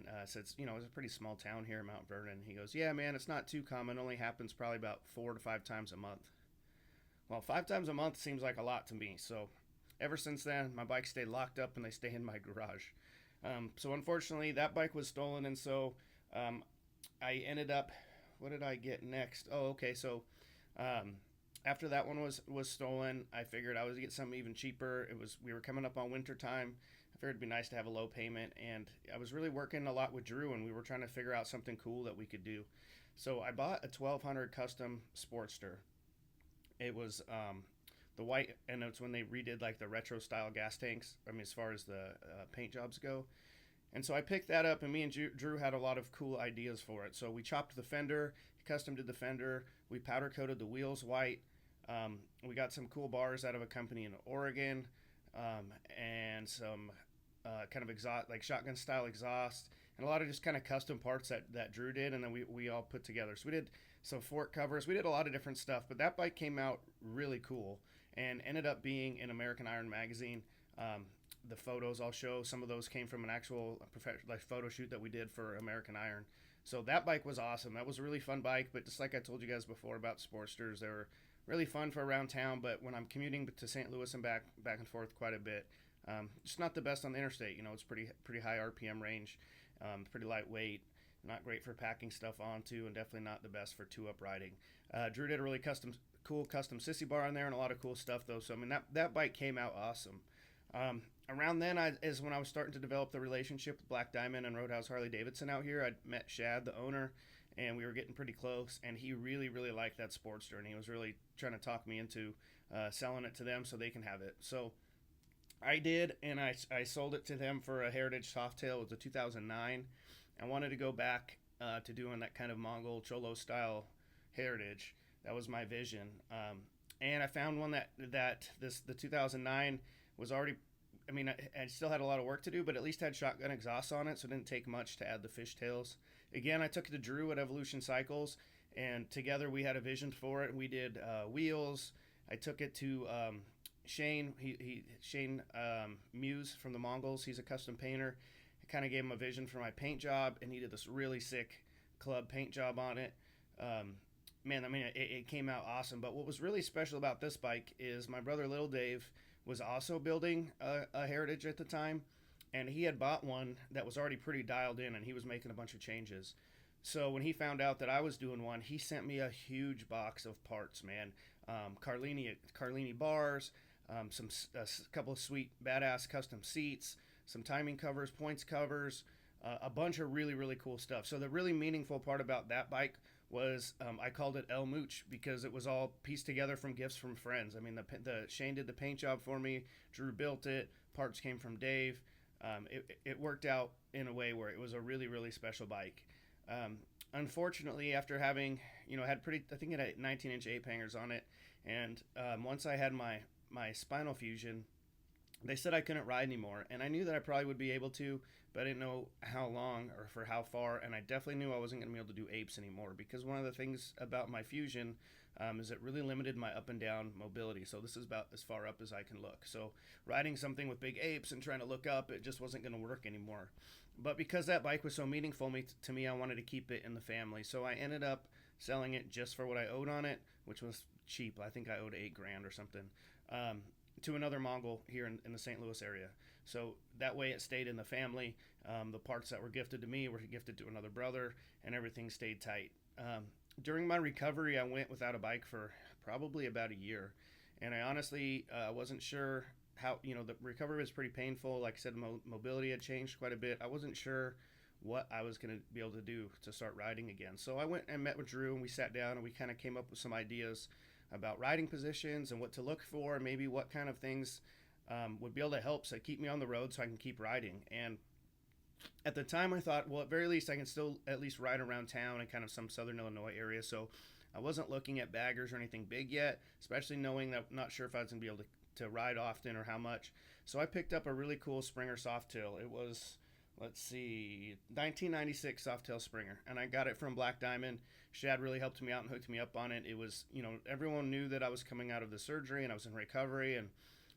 Speaker 1: I said, it's a pretty small town here in Mount Vernon. He goes, "Yeah, man, it's not too common. It only happens probably about 4 to 5 times a month." Well, 5 times a month seems like a lot to me. So ever since then, my bikes stay locked up and they stay in my garage. So unfortunately, that bike was stolen. And so I ended up, what did I get next? Oh, okay. So after that one was stolen, I figured I would get something even cheaper. We were coming up on winter time. I figured it'd be nice to have a low payment, and I was really working a lot with Drew, and we were trying to figure out something cool that we could do. So I bought a 1200 custom Sportster. It was the white, and it's when they redid like the retro style gas tanks. I mean, as far as the paint jobs go. And so I picked that up, and me and Drew had a lot of cool ideas for it. So we chopped the fender, custom did the fender, we powder coated the wheels white. We got some cool bars out of a company in Oregon, and some kind of exhaust, like shotgun style exhaust, and a lot of just kind of custom parts that Drew did, and then we all put together. So we did some fork covers. We did a lot of different stuff, but that bike came out really cool and ended up being in American Iron magazine. The photos I'll show, some of those came from an actual professional photo shoot that we did for American Iron. So that bike was awesome. That was a really fun bike, but just like I told you guys before about Sportsters, they were really fun for around town, but when I'm commuting to St. Louis and back and forth quite a bit, just not the best on the interstate. It's pretty high RPM range, pretty lightweight, not great for packing stuff onto, and definitely not the best for two-up riding. Drew did a really cool custom sissy bar in there and a lot of cool stuff though. So I mean that bike came out awesome. Around then is when I was starting to develop the relationship with Black Diamond and Roadhouse Harley Davidson out here. I met Shad, the owner, and we were getting pretty close. And he really, really liked that Sportster, and he was really trying to talk me into selling it to them so they can have it. So I did, and I sold it to them for a Heritage Softail. It was a 2009. I wanted to go back to doing that kind of Mongol Cholo style Heritage. That was my vision. And I found one that the 2009 was already. I mean, I still had a lot of work to do, but at least had shotgun exhaust on it, so it didn't take much to add the fishtails. Again, I took it to Drew at Evolution Cycles, and together we had a vision for it. We did wheels. I took it to Shane. Shane Muse from the Mongols. He's a custom painter. I kind of gave him a vision for my paint job, and he did this really sick club paint job on it. Man, I mean, it came out awesome. But what was really special about this bike is my brother Little Dave was also building a Heritage at the time, and he had bought one that was already pretty dialed in, and he was making a bunch of changes. So when he found out that I was doing one, he sent me a huge box of parts, man. Carlini bars, a couple of sweet badass custom seats, some timing covers, points covers, a bunch of really, really cool stuff. So the really meaningful part about that bike was I called it El Mooch because it was all pieced together from gifts from friends. I mean, the Shane did the paint job for me. Drew built it. Parts came from Dave. It worked out in a way where it was a really, really special bike. Unfortunately, after having, had I think it had 19-inch ape hangers on it. And once I had my spinal fusion, they said I couldn't ride anymore. And I knew that I probably would be able to, but I didn't know how long or for how far. And I definitely knew I wasn't going to be able to do apes anymore, because one of the things about my fusion is it really limited my up and down mobility. So this is about as far up as I can look. So riding something with big apes and trying to look up, it just wasn't going to work anymore. But because that bike was so meaningful to me, I wanted to keep it in the family. So I ended up selling it just for what I owed on it, which was cheap. I think I owed $8,000 or something, to another Mongol here in the St. Louis area. So that way it stayed in the family. The parts that were gifted to me were gifted to another brother, and everything stayed tight. During my recovery, I went without a bike for probably about a year. And I honestly wasn't sure how, the recovery was pretty painful. Like I said, mobility had changed quite a bit. I wasn't sure what I was going to be able to do to start riding again. So I went and met with Drew, and we sat down and we kind of came up with some ideas about riding positions and what to look for, and maybe what kind of things would be able to help keep me on the road so I can keep riding. And at the time I thought, well, at very least I can still at least ride around town and kind of some southern Illinois area. So I wasn't looking at baggers or anything big yet, especially knowing that I'm not sure if I was going to be able to ride often or how much. So I picked up a really cool Springer Softail. It was, 1996 Softail Springer, and I got it from Black Diamond. Shad really helped me out and hooked me up on it. It was, everyone knew that I was coming out of the surgery and I was in recovery, and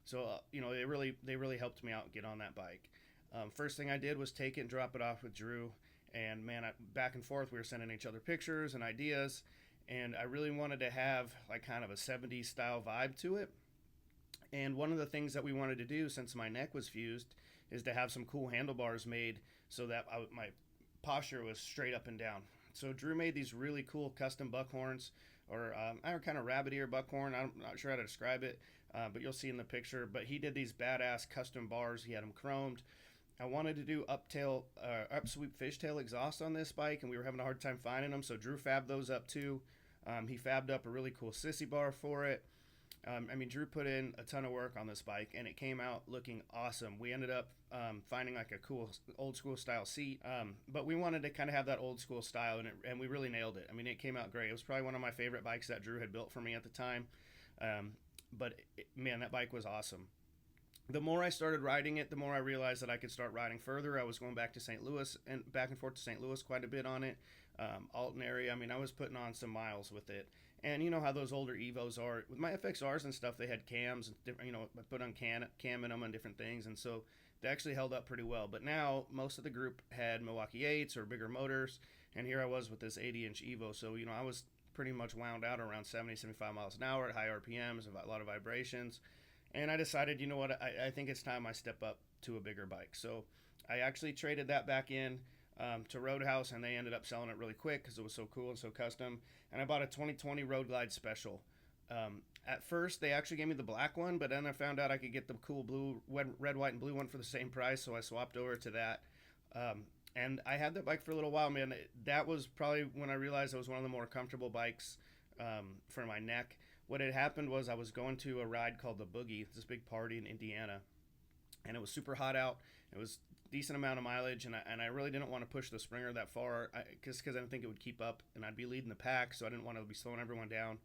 Speaker 1: so they really helped me out get on that bike. First thing I did was take it and drop it off with Drew, and man, back and forth we were sending each other pictures and ideas, and I really wanted to have like kind of a 70s style vibe to it. And one of the things that we wanted to do, since my neck was fused, is to have some cool handlebars made so that my posture was straight up and down. So Drew made these really cool custom buckhorns, or kind of rabbit ear buckhorn. I'm not sure how to describe it, but you'll see in the picture. But he did these badass custom bars. He had them chromed. I wanted to do upsweep fishtail exhaust on this bike, and we were having a hard time finding them. So Drew fabbed those up too. He fabbed up a really cool sissy bar for it. Drew put in a ton of work on this bike, and it came out looking awesome. We ended up finding like a cool old school style seat, but we wanted to kind of have that old school style, and we really nailed it. I mean, it came out great. It was probably one of my favorite bikes that Drew had built for me at the time. Man, that bike was awesome. The more I started riding it, the more I realized that I could start riding further. I was going back to St. Louis and back and forth to St. Louis quite a bit on it. Alton area. I mean, I was putting on some miles with it. And you know how those older Evos are. With my FXRs and stuff, they had cams and different, I put on cam in them and different things, and so they actually held up pretty well. But now most of the group had Milwaukee 8s or bigger motors, and here I was with this 80-inch Evo. So I was pretty much wound out around 70, 75 miles an hour at high RPMs, a lot of vibrations. And I decided, you know what, I think it's time I step up to a bigger bike. So I actually traded that back in to Roadhouse, and they ended up selling it really quick because it was so cool and so custom. And I bought a 2020 Road Glide Special. At first, they actually gave me the black one, but then I found out I could get the cool blue, red, white, and blue one for the same price, so I swapped over to that. And I had that bike for a little while, man. That was probably when I realized it was one of the more comfortable bikes for my neck. What had happened was I was going to a ride called the Boogie, this big party in Indiana, and it was super hot out. It was decent amount of mileage, and I really didn't want to push the Springer that far because I didn't think it would keep up, and I'd be leading the pack, so I didn't want to be slowing everyone down.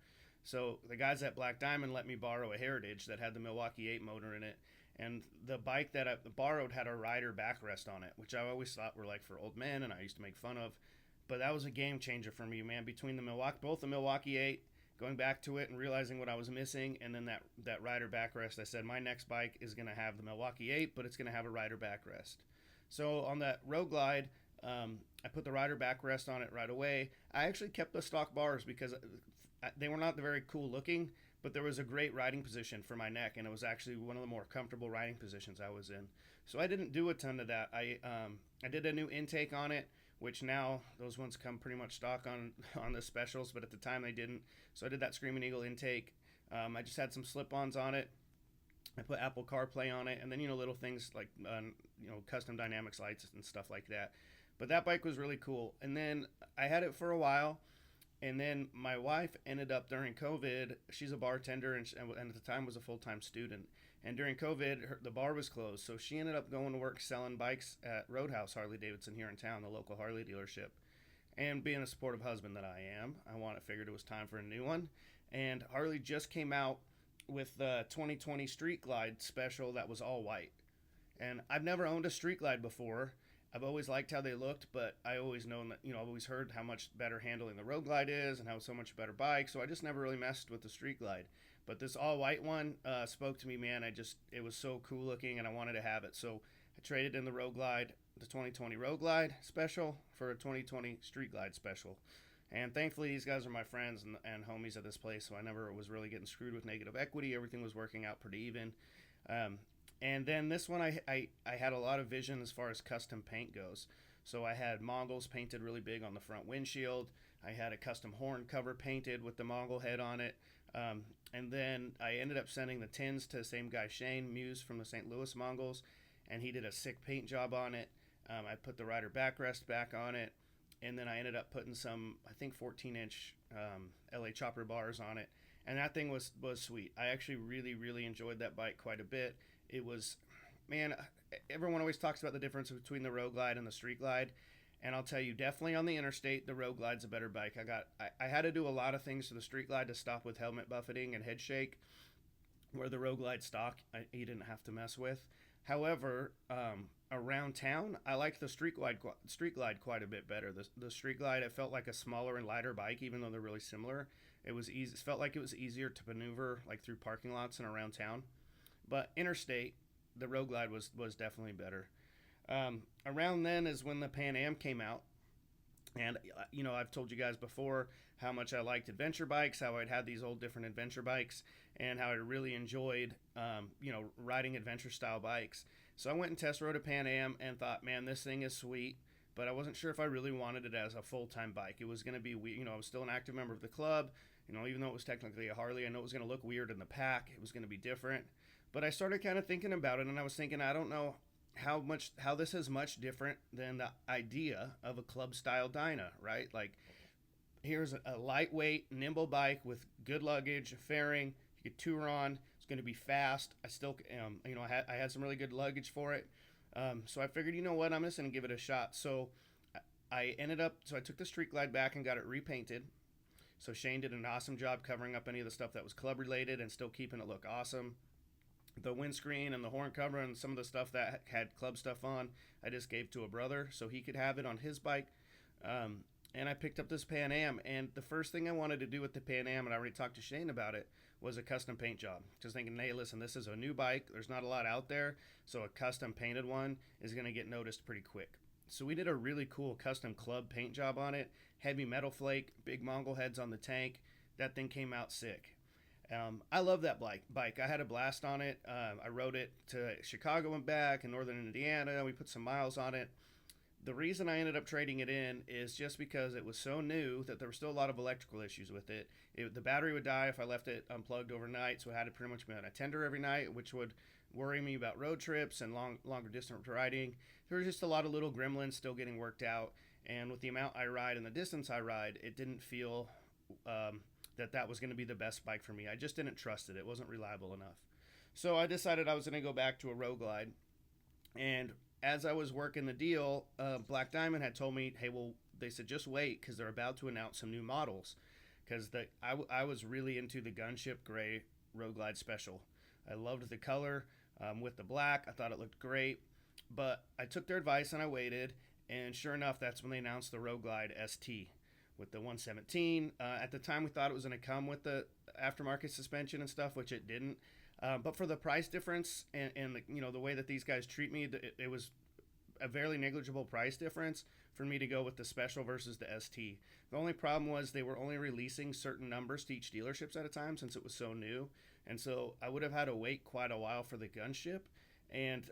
Speaker 1: So the guys at Black Diamond let me borrow a Heritage that had the Milwaukee 8 motor in it, and the bike that I borrowed had a rider backrest on it, which I always thought were like for old men, and I used to make fun of. But that was a game changer for me, man. Between both the Milwaukee 8, going back to it and realizing what I was missing, and then that rider backrest, I said my next bike is going to have the Milwaukee 8, but it's going to have a rider backrest. So on that Road Glide, I put the rider backrest on it right away. I actually kept the stock bars because they were not very cool looking, but there was a great riding position for my neck, and it was actually one of the more comfortable riding positions I was in. So I didn't do a ton of that. I did a new intake on it, which now those ones come pretty much stock on the specials, but at the time they didn't. So I did that Screaming Eagle intake. I just had some slip-ons on it. I put Apple CarPlay on it, and then little things like custom dynamics lights and stuff like that. But that bike was really cool. And then I had it for a while, and then my wife ended up during COVID. She's a bartender, and at the time was a full-time student. And during COVID, the bar was closed, so she ended up going to work selling bikes at Roadhouse Harley Davidson here in town, the local Harley dealership. And being a supportive husband that I am, figured it was time for a new one. And Harley just came out with the 2020 Street Glide special that was all white. And I've never owned a Street Glide before. I've always liked how they looked, but I always known that, I've always heard how much better handling the Road Glide is and how it's so much better bike. So I just never really messed with the Street Glide. But this all white one spoke to me, man. It was so cool looking, and I wanted to have it. So I traded in the Road Glide, the 2020 Road Glide special for a 2020 Street Glide special. And thankfully, these guys are my friends and homies at this place, so I never was really getting screwed with negative equity. Everything was working out pretty even. And then this one, I had a lot of vision as far as custom paint goes. So I had Mongols painted really big on the front windshield. I had a custom horn cover painted with the Mongol head on it. And then I ended up sending the tins to the same guy, Shane Muse from the St. Louis Mongols, and he did a sick paint job on it. I put the rider backrest back on it, and then I ended up putting some, I think, 14-inch LA chopper bars on it, and that thing was sweet. I actually really, really enjoyed that bike quite a bit. It was, man, everyone always talks about the difference between the Road Glide and the Street Glide, and I'll tell you, definitely on the interstate, the Road Glide's a better bike. I had to do a lot of things to the Street Glide to stop with helmet buffeting and head shake, where the Road Glide stock, you didn't have to mess with. However, around town, I liked the Street Glide quite a bit better. The Street Glide, it felt like a smaller and lighter bike, even though they're really similar. It was easy. It felt like it was easier to maneuver, like through parking lots and around town. But interstate, the Road Glide was definitely better. Around then is when the Pan Am came out, and I've told you guys before how much I liked adventure bikes, how I'd had these old different adventure bikes, and how I really enjoyed riding adventure style bikes. So I went and test rode a Pan Am and thought, man, this thing is sweet, but I wasn't sure if I really wanted it as a full-time bike. It was going to be, I was still an active member of the club, even though it was technically a Harley. I know it was going to look weird in the pack. It was going to be different. But I started kind of thinking about it, and I was thinking, I don't know how this is much different than the idea of a club style Dyna, right? Like, here's a lightweight, nimble bike with good luggage, fairing, you could tour on. It's going to be fast. I still, I had some really good luggage for it. So I figured, you know what, I'm just going to give it a shot. So I took the Street Glide back and got it repainted. So Shane did an awesome job covering up any of the stuff that was club related and still keeping it look awesome. The windscreen and the horn cover and some of the stuff that had club stuff on, I just gave to a brother so he could have it on his bike. And I picked up this Pan Am, and the first thing I wanted to do with the Pan Am, and I already talked to Shane about it, was a custom paint job. Just thinking, hey, listen, this is a new bike. There's not a lot out there, so a custom painted one is going to get noticed pretty quick. So we did a really cool custom club paint job on it. Heavy metal flake, big Mongol heads on the tank. That thing came out sick. I love that bike. I had a blast on it. I rode it to Chicago and back in northern Indiana. We put some miles on it. The reason I ended up trading it in is just because it was so new that there were still a lot of electrical issues with it. The battery would die if I left it unplugged overnight, so I had to pretty much be on a tender every night, which would worry me about road trips and longer distance riding. There was just a lot of little gremlins still getting worked out, and with the amount I ride and the distance I ride, it didn't feel that was going to be the best bike for me. I just didn't trust it. It wasn't reliable enough. So I decided I was going to go back to a Road Glide, and as I was working the deal, Black Diamond had told me, hey, well, they said just wait because they're about to announce some new models. Because I was really into the Gunship Gray Road Glide Special. I loved the color with the black. I thought it looked great. But I took their advice and I waited. And sure enough, that's when they announced the Road Glide ST with the 117. At the time, we thought it was going to come with the aftermarket suspension and stuff, which it didn't. But for the price difference and the way that these guys treat me, it was a very negligible price difference for me to go with the special versus the ST. The only problem was they were only releasing certain numbers to each dealerships at a time since it was so new. And so I would have had to wait quite a while for the Gunship. And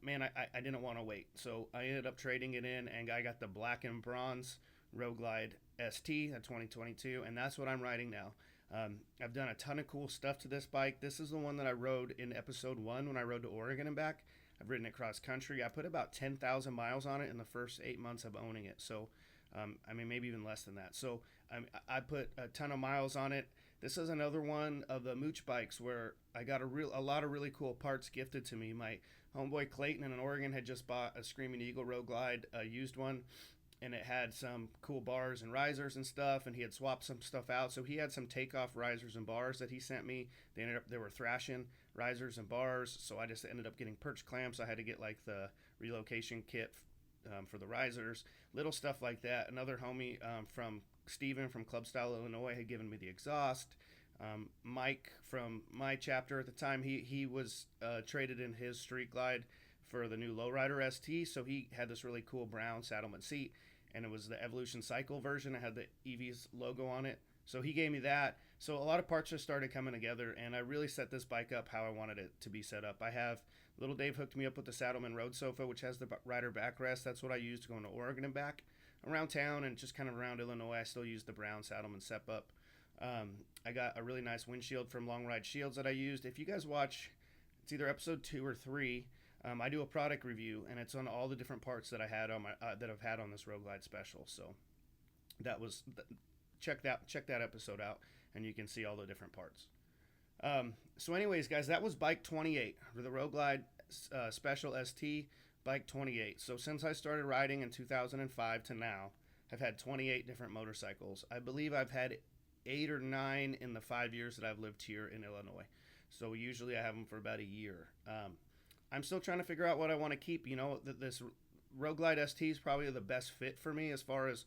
Speaker 1: man, I didn't want to wait. So I ended up trading it in and I got the black and bronze Road Glide ST, a 2022, and that's what I'm riding now. I've done a ton of cool stuff to this bike. This is the one that I rode in episode 1 when I rode to Oregon and back. I've ridden it cross country. I put about 10,000 miles on it in the first 8 months of owning it. So, maybe even less than that. So I put a ton of miles on it. This is another one of the Mooch bikes where I got a lot of really cool parts gifted to me. My homeboy Clayton in Oregon had just bought a Screaming Eagle Road Glide, a used one, and it had some cool bars and risers and stuff, and he had swapped some stuff out. So he had some takeoff risers and bars that he sent me. They were thrashing risers and bars, so I just ended up getting perch clamps. I had to get like the relocation kit for the risers, little stuff like that. Another homie from Steven from Club Style, Illinois had given me the exhaust. Mike from my chapter at the time, he was traded in his Street Glide for the new Lowrider ST, so he had this really cool brown saddlement seat, and it was the Evolution Cycle version. It had the EV's logo on it, so he gave me that. So a lot of parts just started coming together, and I really set this bike up how I wanted it to be set up. I have Little Dave hooked me up with the Saddleman Road Sofa, which has the rider backrest. That's what I used going to Oregon and back. Around town and just kind of around Illinois, I still use the brown Saddleman Step-Up. I got a really nice windshield from Long Ride Shields that I used. If you guys watch, it's either episode 2 or 3, I do a product review, and it's on all the different parts that I had on my that I've had on this Road Glide special. So that was check that episode out, and you can see all the different parts. So anyways, guys, that was bike 28 for the Road Glide special ST, bike 28. So since I started riding in 2005 to now, I've had 28 different motorcycles. I believe I've had 8 or 9 in the 5 years that I've lived here in Illinois. So usually I have them for about a year. I'm still trying to figure out what I want to keep. This Road Glide ST is probably the best fit for me as far as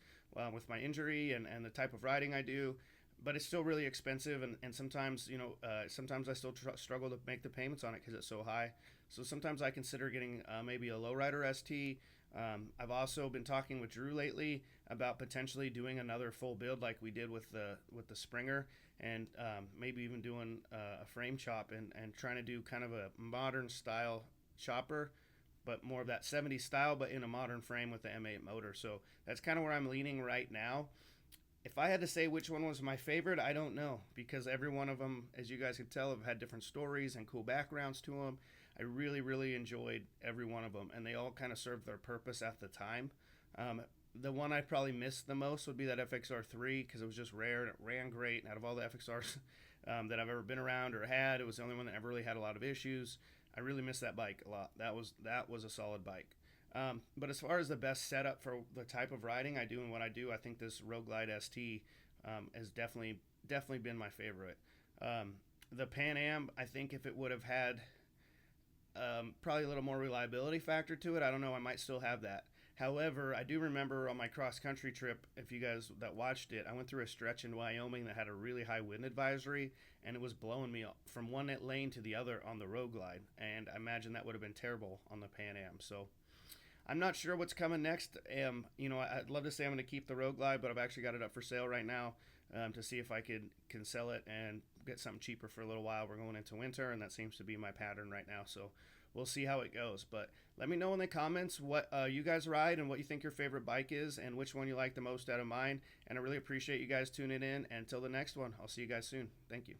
Speaker 1: with my injury and the type of riding I do. But it's still really expensive, and sometimes, sometimes I still struggle to make the payments on it because it's so high. So sometimes I consider getting maybe a lowrider ST. I've also been talking with Drew lately about potentially doing another full build like we did with the Springer, and maybe even doing a frame chop and trying to do kind of a modern style chopper, but more of that 70s style, but in a modern frame with the M8 motor. So that's kind of where I'm leaning right now. If I had to say which one was my favorite, I don't know, because every one of them, as you guys can tell, have had different stories and cool backgrounds to them. I really, really enjoyed every one of them, and they all kind of served their purpose at the time. The one I probably missed the most would be that FXR 3, because it was just rare and it ran great. And out of all the FXRs that I've ever been around or had, it was the only one that ever really had a lot of issues. I really miss that bike a lot. That was a solid bike. But as far as the best setup for the type of riding I do and what I do, I think this Road Glide ST has definitely been my favorite. The Pan Am, I think if it would have had probably a little more reliability factor to it, I don't know, I might still have that. However, I do remember on my cross-country trip, if you guys that watched it, I went through a stretch in Wyoming that had a really high wind advisory, and it was blowing me up from one lane to the other on the Road Glide, and I imagine that would have been terrible on the Pan Am. So I'm not sure what's coming next. I'd love to say I'm going to keep the Road Glide, but I've actually got it up for sale right now to see if I can sell it and get something cheaper for a little while. We're going into winter, and that seems to be my pattern right now. So we'll see how it goes. But let me know in the comments what you guys ride and what you think your favorite bike is and which one you like the most out of mine. And I really appreciate you guys tuning in. And until the next one, I'll see you guys soon. Thank you.